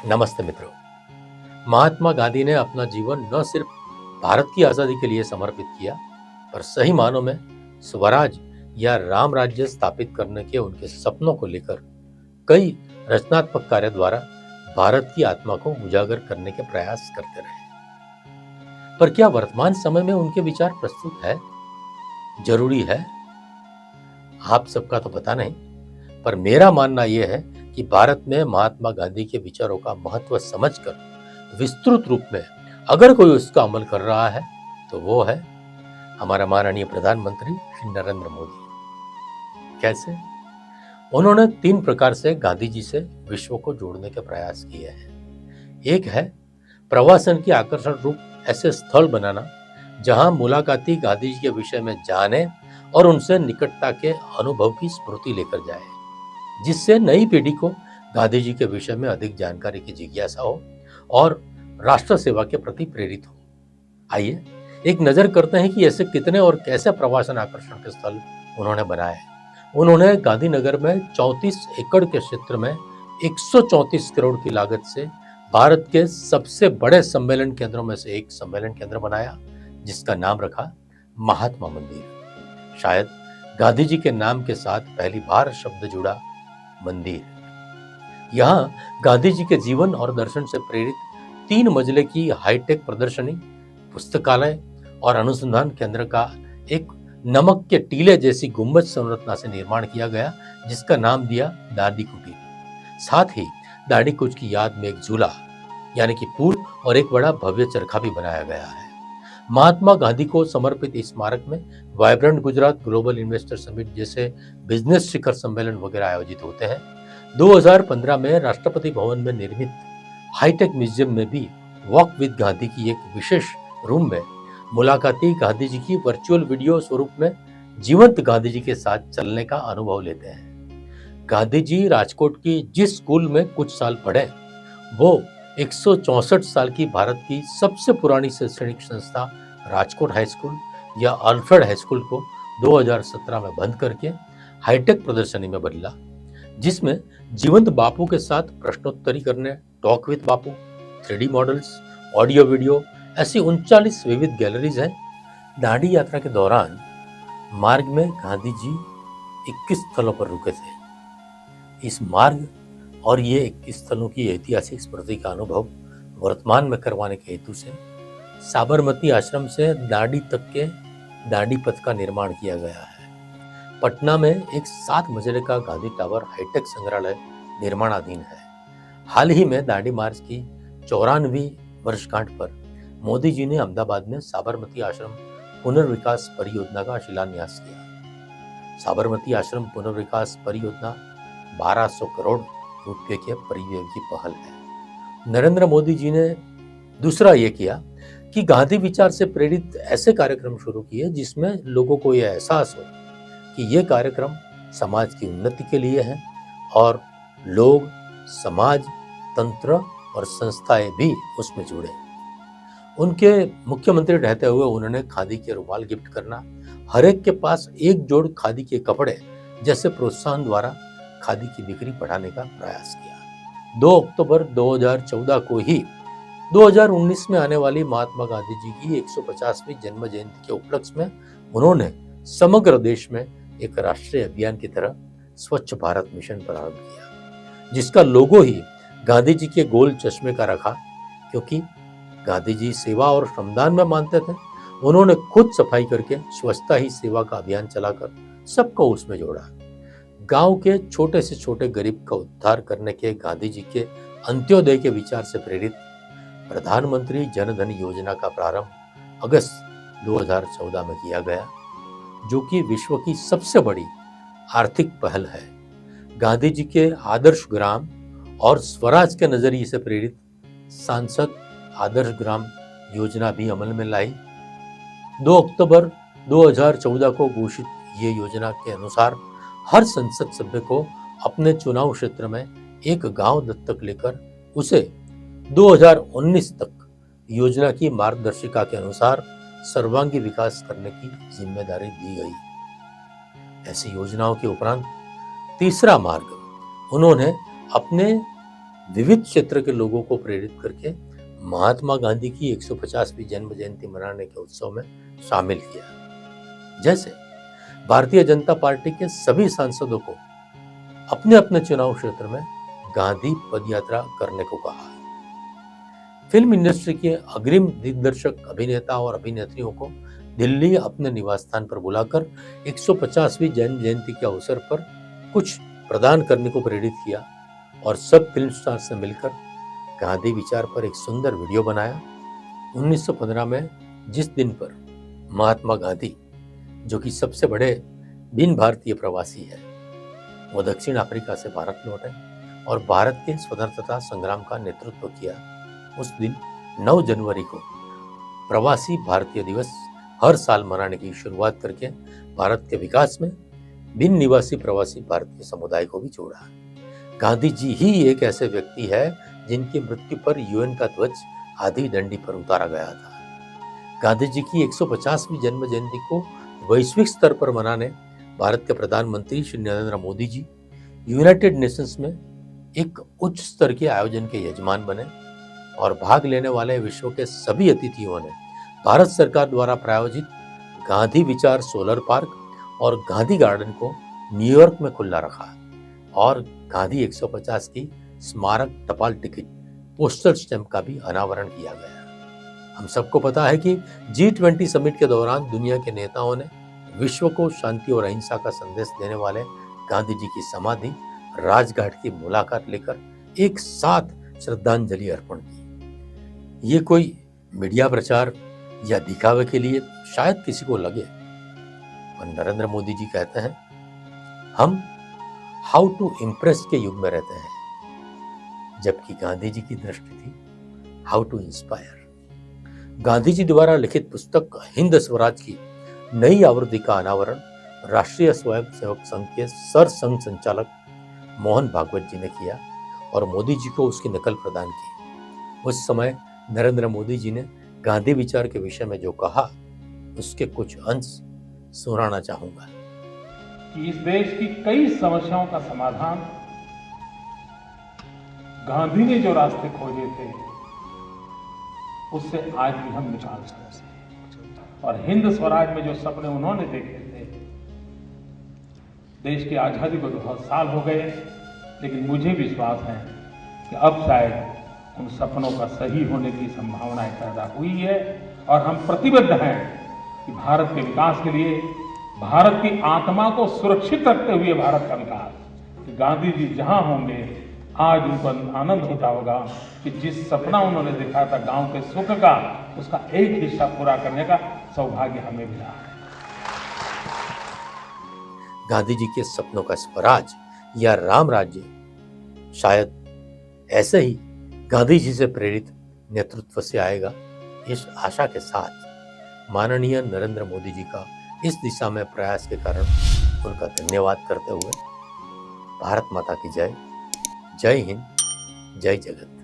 नमस्ते मित्रों। महात्मा गांधी ने अपना जीवन न सिर्फ भारत की आजादी के लिए समर्पित किया, पर सही मानों में स्वराज या राम राज्य स्थापित करने के उनके सपनों को लेकर कई रचनात्मक कार्य द्वारा भारत की आत्मा को उजागर करने के प्रयास करते रहे। पर क्या वर्तमान समय में उनके विचार प्रस्तुत है, जरूरी है? आप सबका तो पता नहीं, पर मेरा मानना यह है कि भारत में महात्मा गांधी के विचारों का महत्व समझकर विस्तृत रूप में अगर कोई उसका अमल कर रहा है तो वो है हमारा माननीय प्रधानमंत्री श्री नरेंद्र मोदी। कैसे? उन्होंने 3 प्रकार से गांधी जी से विश्व को जोड़ने के प्रयास किए हैं। एक है प्रवासन की आकर्षण रूप ऐसे स्थल बनाना जहां मुलाकाती गांधी जी के विषय में जाने और उनसे निकटता के अनुभव की स्मृति लेकर जाए, जिससे नई पीढ़ी को गांधी जी के विषय में अधिक जानकारी की जिज्ञासा हो और राष्ट्र सेवा के प्रति प्रेरित हो। आइए एक नजर करते हैं कि ऐसे कितने और कैसे प्रवासन आकर्षण के स्थल उन्होंने बनाए। उन्होंने गांधीनगर में 34 एकड़ के क्षेत्र में 134 करोड़ की लागत से भारत के सबसे बड़े सम्मेलन केंद्रों में से एक सम्मेलन केंद्र बनाया, जिसका नाम रखा महात्मा मंदिर। शायद गांधी जी के नाम के साथ पहली बार शब्द जुड़ा मंदिर। यहाँ गांधी जी के जीवन और दर्शन से प्रेरित 3 मंजिले की हाईटेक प्रदर्शनी, पुस्तकालय और अनुसंधान केंद्र का एक नमक के टीले जैसी गुंबद संरचना से निर्माण किया गया, जिसका नाम दिया दांडी कुटीर। साथ ही दांडी कूच की याद में एक झूला यानी कि पुल और एक बड़ा भव्य चरखा भी बनाया गया है। महात्मा गांधी को समर्पित इस स्मारक में vibrant Gujarat global investor summit जैसे बिजनेस शिखर सम्मेलन वगैरह आयोजित होते हैं। 2015 में राष्ट्रपति भवन में निर्मित हाईटेक म्यूजियम में भी वॉक विद गांधी की एक विशेष रूम में मुलाकाती गांधी जी की वर्चुअल वीडियो स्वरूप में जीवंत गांधी जी के साथ चलने का अनुभव लेते हैं। गांधी जी राजकोट की जिस स्कूल में कुछ साल पढ़े, वो 164 साल की भारत की सबसे पुरानी शैक्षणिक संस्था राजकोट हाई स्कूल या अल्फ्रेड हाई स्कूल को 2017 में बंद करके हाईटेक प्रदर्शनी में बदला, जिसमें जीवंत बापू के साथ प्रश्नोत्तरी करने, talk with Bapu, 3D models, audio video ऐसी 39 विविध गैलरीज हैं। दांडी यात्रा के दौरान मार्ग में गांधी जी 21 स्थलों पर रुके थे। इस मार्ग और ये 21 स्थलों की ऐतिहासिक स्मृति का अनुभव वर्तमान में करवाने के हेतु से साबरमती आश्रम से दांडी तक के दांडी पथ का निर्माण किया गया है। पटना में एक 7 मंजिले का गांधी टावर हाईटेक संग्रहालय निर्माणाधीन है। हाल ही में दांडी मार्च की 94वीं वर्षगांठ पर मोदी जी ने अहमदाबाद में साबरमती आश्रम पुनर्विकास परियोजना का शिलान्यास किया। साबरमती आश्रम पुनर्विकास परियोजना 1200 करोड़ रुपये के परिव्यय की पहल है। नरेंद्र मोदी जी ने दूसरा ये किया कि गांधी विचार से प्रेरित ऐसे कार्यक्रम शुरू किए जिसमें लोगों को यह एहसास हो कि ये कार्यक्रम समाज की उन्नति के लिए है और लोग, समाज, तंत्र और संस्थाएं भी उसमें जुड़े। उनके मुख्यमंत्री रहते हुए उन्होंने खादी के रुमाल गिफ्ट करना, हर एक के पास एक जोड़ खादी के कपड़े जैसे प्रोत्साहन द्वारा खादी की बिक्री बढ़ाने का प्रयास किया। 2 अक्टूबर 2014 को ही 2019 में आने वाली महात्मा गांधी जी की 150वीं जन्म जयंती के उपलक्ष्य में उन्होंने समग्र देश में एक राष्ट्रीय अभियान की तरह स्वच्छ भारत मिशन प्रारंभ किया, जिसका लोगो ही गांधी जी के गोल चश्मे का रखा, क्योंकि गांधी जी सेवा और श्रमदान में मानते थे। उन्होंने खुद सफाई करके स्वच्छता ही सेवा का अभियान चलाकर सबको उसमें जोड़ा। गांव के छोटे से छोटे गरीब का उद्धार करने के गांधी जी के अंत्योदय के विचार से प्रेरित प्रधानमंत्री जन धन योजना का प्रारंभ अगस्त 2014 में किया गया, जो कि विश्व की सबसे बड़ी आर्थिक पहल है। गांधी जी के आदर्श ग्राम और स्वराज के नजरिए से प्रेरित सांसद आदर्श ग्राम योजना भी अमल में लाई। 2 अक्टूबर 2014 को घोषित ये योजना के अनुसार हर संसद सभ्य को अपने चुनाव क्षेत्र में एक गांव दत्तक लेकर उसे 2019 तक योजना की मार्गदर्शिका के अनुसार सर्वांगी विकास करने की जिम्मेदारी दी गई। ऐसी योजनाओं के उपरांत तीसरा मार्ग उन्होंने अपने विविध क्षेत्र के लोगों को प्रेरित करके महात्मा गांधी की 150वीं जन्म जयंती मनाने के उत्सव में शामिल किया। जैसे भारतीय जनता पार्टी के सभी सांसदों को अपने अपने चुनाव क्षेत्र में गांधी पदयात्रा करने को कहा। फिल्म इंडस्ट्री के अग्रिम दिग्दर्शक, अभिनेता और अभिनेत्रियों को दिल्ली अपने निवास स्थान पर बुलाकर 150वीं जन्म जयंती के अवसर पर कुछ प्रदान करने को प्रेरित किया और सब फिल्म स्टार से मिलकर गांधी विचार पर एक सुंदर वीडियो बनाया। 1915 में जिस दिन पर महात्मा गांधी, जो कि सबसे बड़े बिन भारतीय प्रवासी है, वो दक्षिण अफ्रीका से भारत लौटे और भारत के स्वतंत्रता संग्राम का नेतृत्व किया, उस दिन 9 जनवरी को प्रवासी भारतीय दिवस हर साल मनाने की शुरुआत करके भारत के विकास में बिन निवासी प्रवासी भारतीय समुदाय को भी जोड़ा। गांधी जी ही एक ऐसे व्यक्ति है जिनकी मृत्यु पर यूएन का ध्वज आधी डंडी पर उतारा गया था। गांधी जी की 150वीं जन्म जयंती को वैश्विक स्तर पर मनाने भारत के प्रधानमंत्री श्री नरेंद्र मोदी जी यूनाइटेड नेशंस में एक उच्च स्तर के आयोजन के यजमान बने और भाग लेने वाले विश्व के सभी अतिथियों ने भारत सरकार द्वारा प्रायोजित गांधी विचार सोलर पार्क और गांधी गार्डन को न्यूयॉर्क में खुला रखा और गांधी 150 की स्मारक टपाल टिकट पोस्टल स्टैंप का भी अनावरण किया गया। हम सबको पता है कि G20 समिट के दौरान दुनिया के नेताओं ने विश्व को शांति और अहिंसा का संदेश देने वाले गांधी जी की समाधि राजघाट की मुलाकात लेकर एक साथ श्रद्धांजलि अर्पण की। ये कोई मीडिया प्रचार या दिखावे के लिए शायद किसी को लगे, पर नरेंद्र मोदी जी कहते हैं हम हाउ टू इम्प्रेस के युग में रहते हैं, जबकि गांधी जी की दृष्टि थी how to inspire. Gandhi ji द्वारा लिखित पुस्तक हिंद स्वराज की नई आवृत्ति का अनावरण राष्ट्रीय स्वयंसेवक संघ के सर संघ संचालक मोहन भागवत जी ने किया और मोदी जी को उसकी नकल प्रदान की। उस समय नरेंद्र मोदी जी ने गांधी विचार के विषय में जो कहा, उसके कुछ अंश सुनाना चाहूंगा। कि इस देश की कई समस्याओं का समाधान गांधी ने जो रास्ते खोजे थे, उससे आज भी हम निकाल सकते हैं। और हिंद स्वराज में जो सपने उन्होंने देखे थे, देश की आजादी को 2 साल हो गए, लेकिन मुझे विश्वास है कि अब शायद उन सपनों का सही होने की संभावनाएं पैदा हुई है और हम प्रतिबद्ध हैं कि भारत के विकास के लिए, भारत की आत्मा को सुरक्षित रखते हुए भारत का विकास, कि गांधी जी जहां होंगे आज उनको आनंद होता होगा कि जिस सपना उन्होंने देखा था गांव के सुख का, उसका एक हिस्सा पूरा करने का सौभाग्य हमें मिला है। गांधी जी के सपनों का स्वराज या राम राज्य शायद ऐसे ही गांधी जी से प्रेरित नेतृत्व से आएगा। इस आशा के साथ माननीय नरेंद्र मोदी जी का इस दिशा में प्रयास के कारण उनका धन्यवाद करते हुए भारत माता की जय। जय हिंद, जय जगत।